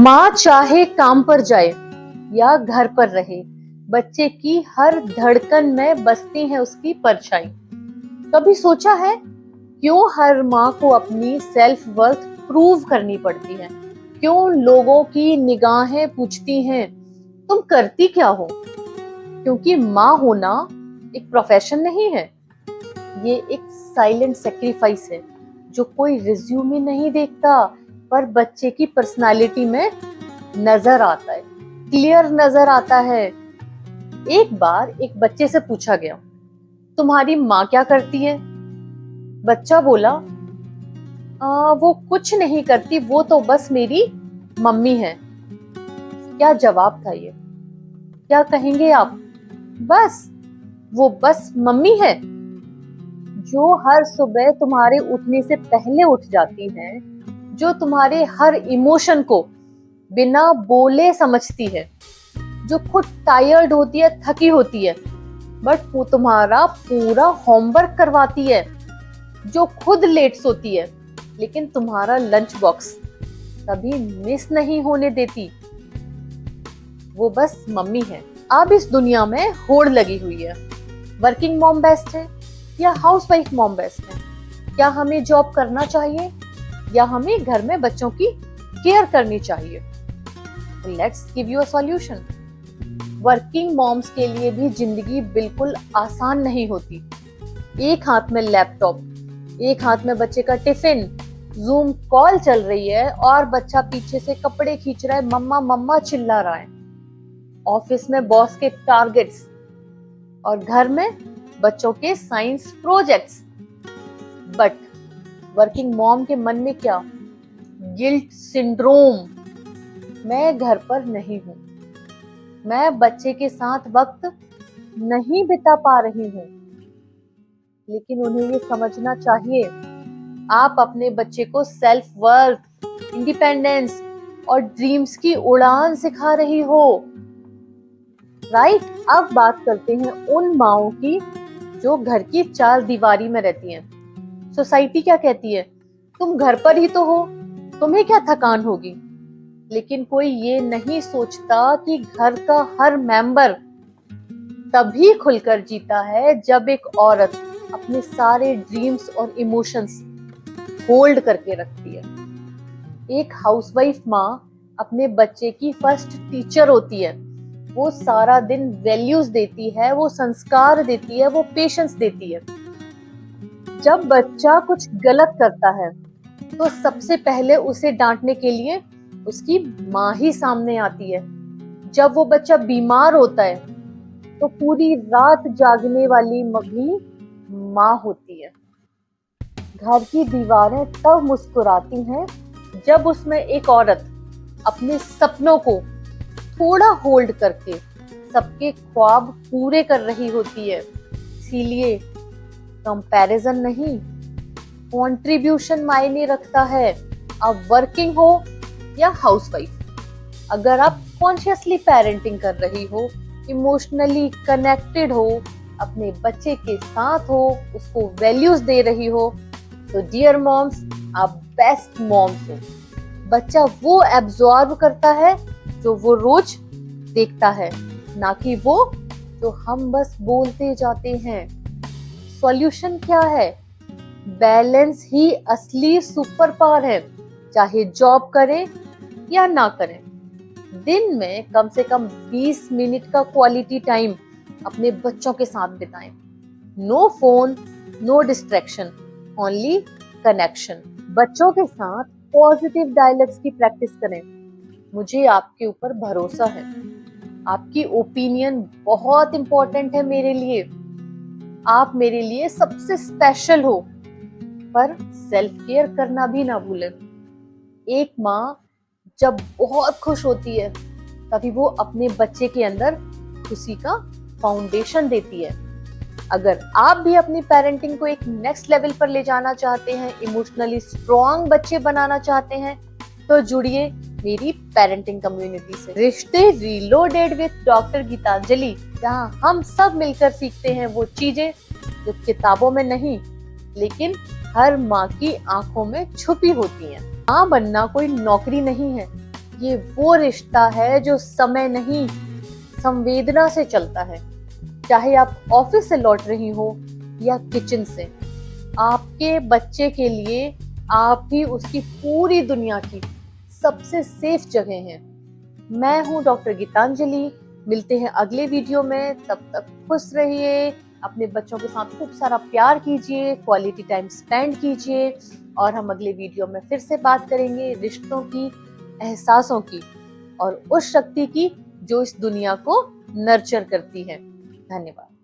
माँ चाहे काम पर जाए या घर पर रहे, बच्चे की हर धड़कन में बसती है उसकी परछाई। कभी सोचा है क्यों हर माँ को अपनी सेल्फ वर्थ प्रूव करनी पड़ती है? क्यों लोगों की निगाहें पूछती हैं तुम करती क्या हो? क्योंकि माँ होना एक प्रोफेशन नहीं है, ये एक साइलेंट सेक्रीफाइस है जो कोई रिज्यूमे नहीं देखता, पर बच्चे की पर्सनालिटी में नजर आता है, क्लियर नजर आता है। एक बार एक बच्चे से पूछा गया, तुम्हारी माँ क्या करती है? बच्चा बोला, वो कुछ नहीं करती, वो तो बस मेरी मम्मी है। क्या जवाब था ये? क्या कहेंगे आप? बस वो बस मम्मी है जो हर सुबह तुम्हारे उठने से पहले उठ जाती है, जो तुम्हारे हर इमोशन को बिना बोले समझती है, जो खुद टायर्ड होती है, थकी होती है, बट वो तुम्हारा पूरा होमवर्क करवाती है, जो खुद लेट सोती है लेकिन तुम्हारा लंच बॉक्स कभी मिस नहीं होने देती। वो बस मम्मी है। अब इस दुनिया में होड़ लगी हुई है, वर्किंग मॉम बेस्ट है या हाउसवाइफ मॉम बेस्ट है? क्या हमें जॉब करना चाहिए या हमें घर में बच्चों की केयर करनी चाहिए? Let's give you a solution. Working moms के लिए भी जिंदगी बिल्कुल आसान नहीं होती। एक हाथ में लैपटॉप, एक हाथ में बच्चे का टिफिन, जूम कॉल चल रही है और बच्चा पीछे से कपड़े खींच रहा है, मम्मा मम्मा चिल्ला रहा है। ऑफिस में बॉस के टारगेट्स और घर में बच्चों के science projects. But working mom के मन में क्या? Guilt syndrome. मैं घर पर नहीं हूं, मैं बच्चे के साथ वक्त नहीं बिता पा रही हूं। लेकिन उन्हें ये समझना चाहिए, आप अपने बच्चे को सेल्फ वर्थ, इंडिपेंडेंस और ड्रीम्स की उड़ान सिखा रही हो। राइट? अब बात करते हैं उन माओं की जो घर की चार दीवारी में रहती हैं। सोसाइटी क्या कहती है? तुम घर पर ही तो हो, तुम्हें क्या थकान होगी? लेकिन कोई ये नहीं सोचता कि घर का हर मेंबर तभी खुलकर जीता है जब एक औरत अपने सारे ड्रीम्स और इमोशंस होल्ड करके रखती है। एक हाउसवाइफ माँ अपने बच्चे की फर्स्ट टीचर होती है। वो सारा दिन वैल्यूज देती है, वो संस्कार देती है, वो पेशेंस देती है। जब बच्चा कुछ गलत करता है तो सबसे पहले उसे डांटने के लिए उसकी माँ ही सामने आती है। जब वो बच्चा बीमार होता है तो पूरी रात जागने वाली भी माँ होती है। घर की दीवारें तब मुस्कुराती हैं जब उसमें एक औरत अपने सपनों को थोड़ा होल्ड करके सबके ख्वाब पूरे कर रही होती है। इसीलिए कंपैरिजन नहीं, कंट्रीब्यूशन मायने रखता है। अब वर्किंग हो या हाउसवाइफ, अगर आप कॉन्शियसली पेरेंटिंग कर रही हो, इमोशनली कनेक्टेड हो, अपने बच्चे के साथ हो, उसको वैल्यूज दे रही हो, तो डियर मॉम्स, आप बेस्ट मॉम्स हो। बच्चा वो एब्जॉर्ब करता है जो वो रोज देखता है, ना कि वो जो हम बस बोलते जाते हैं। सॉल्यूशन क्या है? बैलेंस ही असली सुपर पावर है। चाहे जॉब करें या ना करें, दिन में कम से कम 20 मिनट का क्वालिटी टाइम अपने बच्चों के साथ बिताएं। No phone, no distraction, only connection. बच्चों के साथ पॉजिटिव डायलॉग्स की प्रैक्टिस करें। मुझे आपके ऊपर भरोसा है, आपकी ओपिनियन बहुत इंपॉर्टेंट है मेरे लिए, आप मेरे लिए सबसे स्पेशल हो। पर सेल्फ केयर करना भी ना भूलें। एक माँ जब बहुत खुश होती है तभी वो अपने बच्चे के अंदर खुशी का फाउंडेशन देती है। अगर आप भी अपनी पेरेंटिंग को एक नेक्स्ट लेवल पर ले जाना चाहते हैं, इमोशनली स्ट्रॉन्ग बच्चे बनाना चाहते हैं, तो जुड़िए मेरी पेरेंटिंग कम्युनिटी से। रिश्ते रीलोडेड विद डॉक्टर गीतांजलि, जहां हम सब मिलकर सीखते हैं वो चीजें जो किताबों में नहीं, लेकिन हर माँ की आंखों में छुपी होती हैं। माँ बनना कोई नौकरी नहीं है, ये वो रिश्ता है जो समय नहीं, संवेदना से चलता है। चाहे आप ऑफिस से लौट रही हो या किचन से, आपके बच्चे के लिए आप ही उसकी पूरी दुनिया की सबसे सेफ जगह हैं। मैं हूँ डॉक्टर गीतांजलि। मिलते हैं अगले वीडियो में, तब तक खुश रहिए, अपने बच्चों के साथ खूब सारा प्यार कीजिए, क्वालिटी टाइम स्पेंड कीजिए, और हम अगले वीडियो में फिर से बात करेंगे रिश्तों की, एहसासों की और उस शक्ति की जो इस दुनिया को नर्चर करती है। धन्यवाद।